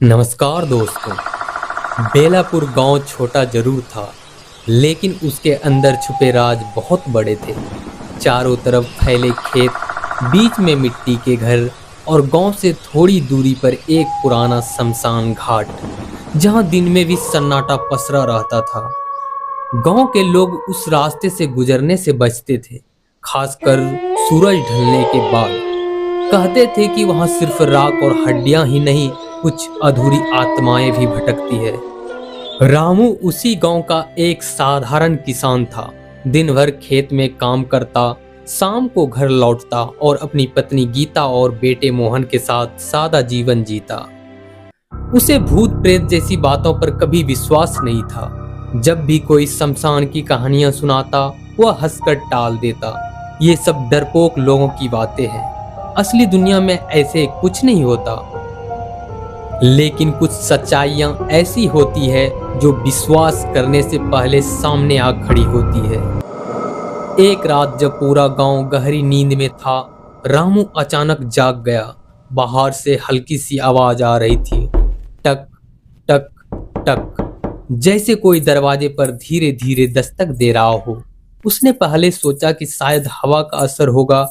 नमस्कार दोस्तों। बेलापुर गांव छोटा जरूर था, लेकिन उसके अंदर छुपे राज बहुत बड़े थे। चारों तरफ फैले खेत, बीच में मिट्टी के घर और गांव से थोड़ी दूरी पर एक पुराना शमशान घाट, जहां दिन में भी सन्नाटा पसरा रहता था। गांव के लोग उस रास्ते से गुजरने से बचते थे, खासकर सूरज ढलने के बाद। कहते थे कि वहां सिर्फ राख और हड्डियां ही नहीं, कुछ अधूरी आत्माएं भी भटकती है। रामू उसी गांव का एक साधारण किसान था। दिन भर खेत में काम करता, शाम को घर लौटता और अपनी पत्नी गीता और बेटे मोहन के साथ सादा जीवन जीता। उसे भूत प्रेत जैसी बातों पर कभी विश्वास नहीं था। जब भी कोई शमशान की कहानियां सुनाता, वह हंसकर टाल देता। ये सब डरपोक लोगों की बातें हैं, असली दुनिया में ऐसे कुछ नहीं होता। लेकिन कुछ सच्चाइयां ऐसी होती है जो विश्वास करने से पहले सामने आ खड़ी होती है। एक रात जब पूरा गांव गहरी नींद में था, रामू अचानक जाग गया। बाहर से हल्की सी आवाज आ रही थी, टक टक टक, जैसे कोई दरवाजे पर धीरे धीरे दस्तक दे रहा हो। उसने पहले सोचा कि शायद हवा का असर होगा,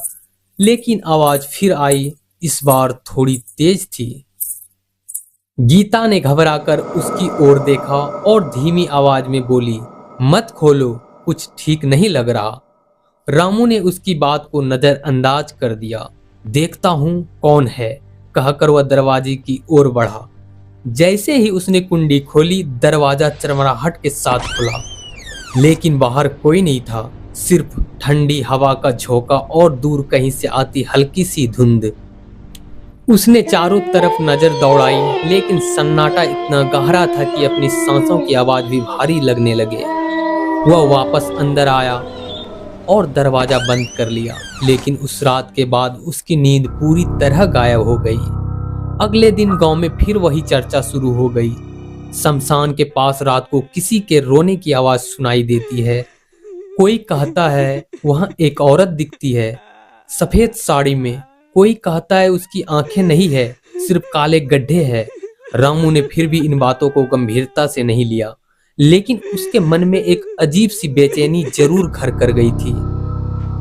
लेकिन आवाज फिर आई, इस बार थोड़ी तेज थी। गीता ने घबराकर उसकी ओर देखा और धीमी आवाज में बोली, मत खोलो, कुछ ठीक नहीं लग रहा। रामू ने उसकी बात को नजरअंदाज कर दिया। देखता हूं कौन है, कहकर वह दरवाजे की ओर बढ़ा। जैसे ही उसने कुंडी खोली, दरवाजा चरमराहट के साथ खुला, लेकिन बाहर कोई नहीं था, सिर्फ ठंडी हवा का झोंका और दूर कहीं से आती हल्की सी धुंध। उसने चारों तरफ नजर दौड़ाई, लेकिन सन्नाटा इतना गहरा था कि अपनी सांसों की आवाज भी भारी लगने लगे। वह वापस अंदर आया और दरवाजा बंद कर लिया, लेकिन उस रात के बाद उसकी नींद पूरी तरह गायब हो गई। अगले दिन गांव में फिर वही चर्चा शुरू हो गई। शमशान के पास रात को किसी के रोने की आवाज सुनाई देती है। कोई कहता है वहां एक औरत दिखती है, सफेद साड़ी में। कोई कहता है उसकी आंखें नहीं है, सिर्फ काले गड्ढे हैं। रामू ने फिर भी इन बातों को गंभीरता से नहीं लिया, लेकिन उसके मन में एक अजीब सी बेचैनी जरूर घर कर गई थी।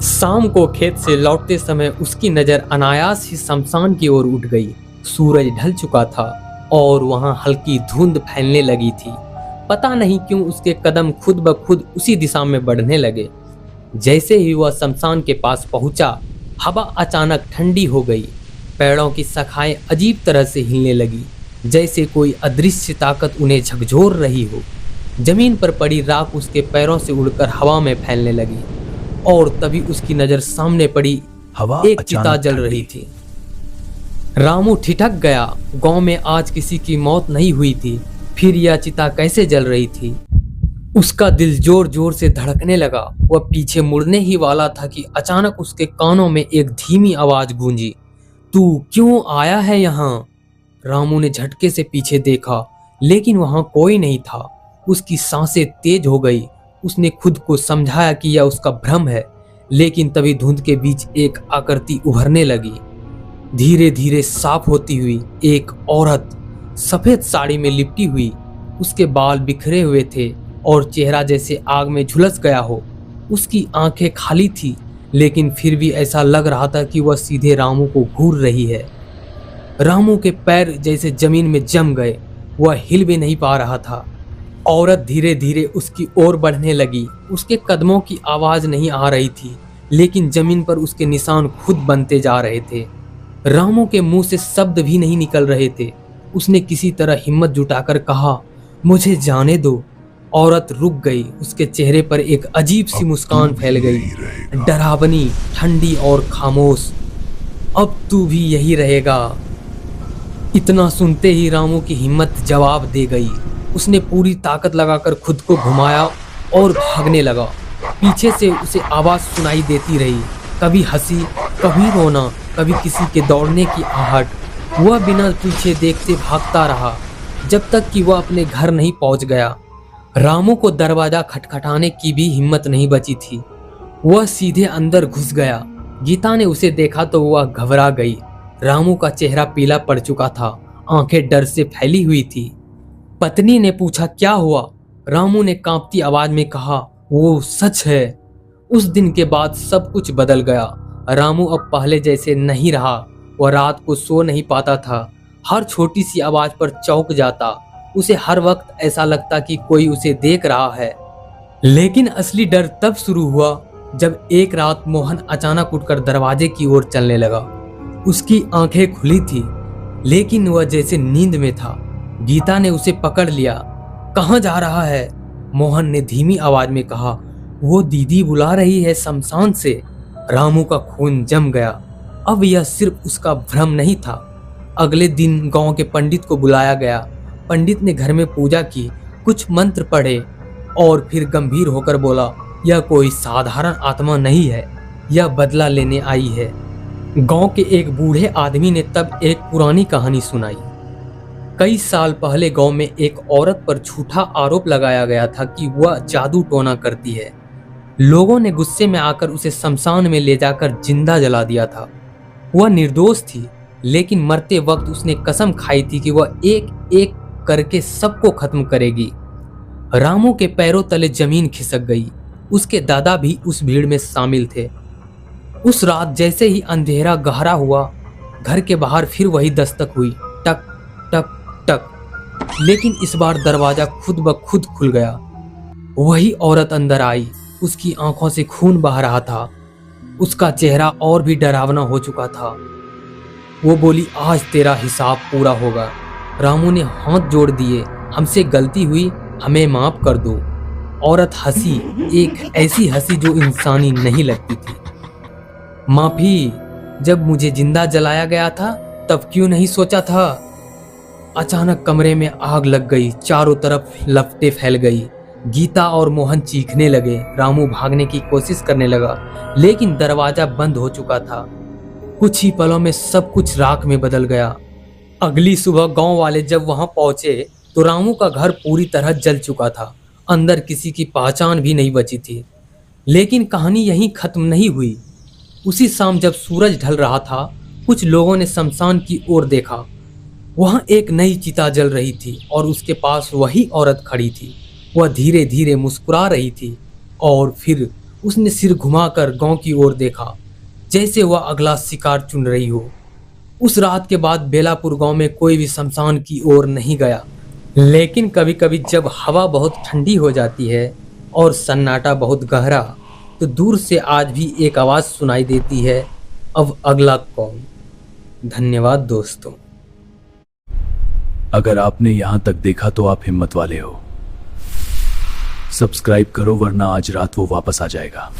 शाम को खेत से लौटते समय उसकी नजर अनायास ही शमशान की ओर उठ गई। सूरज ढल चुका था और वहां हल्की धुंध फैलने लगी थी। पता नहीं क्यों उसके कदम खुद ब खुद उसी दिशा में बढ़ने लगे। जैसे ही वह शमशान के पास पहुंचा, हवा अचानक ठंडी हो गई। पेड़ों की शाखाएं अजीब तरह से हिलने लगी, जैसे कोई अदृश्य ताकत उन्हें झकझोर रही हो। जमीन पर पड़ी राख उसके पैरों से उड़कर हवा में फैलने लगी, और तभी उसकी नजर सामने पड़ी, एक चिता जल रही थी। रामू ठिठक गया। गांव में आज किसी की मौत नहीं हुई थी, फिर यह चिता कैसे जल रही थी? उसका दिल जोर जोर से धड़कने लगा। वह पीछे मुड़ने ही वाला था कि अचानक उसके कानों में एक धीमी आवाज गूंजी, तू क्यों आया है यहाँ? रामू ने झटके से पीछे देखा, लेकिन वहां कोई नहीं था। उसकी सांसें तेज हो गई। उसने खुद को समझाया कि यह उसका भ्रम है, लेकिन तभी धुंध के बीच एक आकृति उभरने लगी। धीरे धीरे साफ होती हुई एक औरत, सफेद साड़ी में लिपटी हुई। उसके बाल बिखरे हुए थे और चेहरा जैसे आग में झुलस गया हो। उसकी आंखें खाली थी, लेकिन फिर भी ऐसा लग रहा था कि वह सीधे रामू को घूर रही है। रामू के पैर जैसे जमीन में जम गए। वह हिल भी नहीं पा रहा था। औरत धीरे धीरे उसकी ओर बढ़ने लगी। उसके कदमों की आवाज नहीं आ रही थी, लेकिन जमीन पर उसके निशान खुद बनते जा रहे थे। रामू के मुंह से शब्द भी नहीं निकल रहे थे। उसने किसी तरह हिम्मत जुटाकर कहा, मुझे जाने दो। औरत रुक गई। उसके चेहरे पर एक अजीब सी मुस्कान फैल गई, डरावनी, ठंडी और खामोश। अब तू भी यही रहेगा। इतना सुनते ही रामू की हिम्मत जवाब दे गई। उसने पूरी ताकत लगाकर खुद को घुमाया और भागने लगा। पीछे से उसे आवाज सुनाई देती रही, कभी हंसी, कभी रोना, कभी किसी के दौड़ने की आहट। वह बिना पीछे देखते भागता रहा, जब तक कि वह अपने घर नहीं पहुंच गया। रामू को दरवाजा खटखटाने की भी हिम्मत नहीं बची थी। वह सीधे अंदर घुस गया। गीता ने उसे देखा तो वह घबरा गई। रामू का चेहरा पीला पड़ चुका था आंखें डर से फैली हुई थी। पत्नी ने पूछा, क्या हुआ? रामू ने कांपती आवाज में कहा, वो सच है। उस दिन के बाद सब कुछ बदल गया। रामू अब पहले जैसे नहीं रहा। वह रात को सो नहीं पाता था, हर छोटी सी आवाज पर चौंक जाता। उसे हर वक्त ऐसा लगता कि कोई उसे देख रहा है। लेकिन असली डर तब शुरू हुआ जब एक रात मोहन अचानक उठकर दरवाजे की ओर चलने लगा। उसकी आंखें खुली थी, लेकिन वह जैसे नींद में था। गीता ने उसे पकड़ लिया। कहाँ जा रहा है? मोहन ने धीमी आवाज में कहा। वो दीदी बुला रही है शमशान से। रामू का खून जम गया। अब यह सिर्फ उसका भ्रम नहीं था। अगले दिन गांव के पंडित को बुलाया गया। पंडित ने घर में पूजा की, कुछ मंत्र पढ़े और फिर गंभीर होकर बोला, यह कोई साधारण आत्मा नहीं है, यह बदला लेने आई है। गांव के एक बूढ़े आदमी ने तब एक पुरानी कहानी सुनाई। कई साल पहले गांव में एक औरत पर झूठा आरोप लगाया गया था कि वह जादू टोना करती है। लोगों ने गुस्से में आकर उसे शमशान में ले जाकर जिंदा जला दिया था। वह निर्दोष थी, लेकिन मरते वक्त उसने कसम खाई थी कि वह एक एक करके सबको खत्म करेगी। रामू के पैरों तले जमीन खिसक गई। उसके दादा भी उस भीड़ में शामिल थे। उस रात जैसे ही अंधेरा गहरा हुआ, घर के बाहर फिर वही दस्तक हुई, टक टक टक। लेकिन इस बार दरवाजा खुद ब खुद खुल गया। वही औरत अंदर आई। उसकी आंखों से खून बह रहा था। उसका चेहरा और भी डरावना हो चुका था। वो बोली, आज तेरा हिसाब पूरा होगा। रामू ने हाथ जोड़ दिए, हमसे गलती हुई, हमें माफ कर दो। औरत हंसी, एक ऐसी हंसी जो इंसानी नहीं लगती थी। माफी, जब मुझे जिंदा जलाया गया था तब क्यों नहीं सोचा था? अचानक कमरे में आग लग गई, चारों तरफ लपटें फैल गई। गीता और मोहन चीखने लगे। रामू भागने की कोशिश करने लगा, लेकिन दरवाजा बंद हो चुका था। कुछ ही पलों में सब कुछ राख में बदल गया। अगली सुबह गांव वाले जब वहां पहुंचे तो रामू का घर पूरी तरह जल चुका था। अंदर किसी की पहचान भी नहीं बची थी। लेकिन कहानी यहीं खत्म नहीं हुई। उसी शाम जब सूरज ढल रहा था, कुछ लोगों ने शमशान की ओर देखा। वहां एक नई चिता जल रही थी और उसके पास वही औरत खड़ी थी। वह धीरे धीरे मुस्कुरा रही थी और फिर उसने सिर घुमाकर गांव की ओर देखा, जैसे वह अगला शिकार चुन रही हो। उस रात के बाद बेलापुर गांव में कोई भी शमशान की ओर नहीं गया। लेकिन कभी कभी जब हवा बहुत ठंडी हो जाती है और सन्नाटा बहुत गहरा, तो दूर से आज भी एक आवाज़ सुनाई देती है, अब अगला कौन? धन्यवाद दोस्तों। अगर आपने यहां तक देखा तो आप हिम्मत वाले हो। सब्सक्राइब करो, वरना आज रात वो वापस आ जाएगा।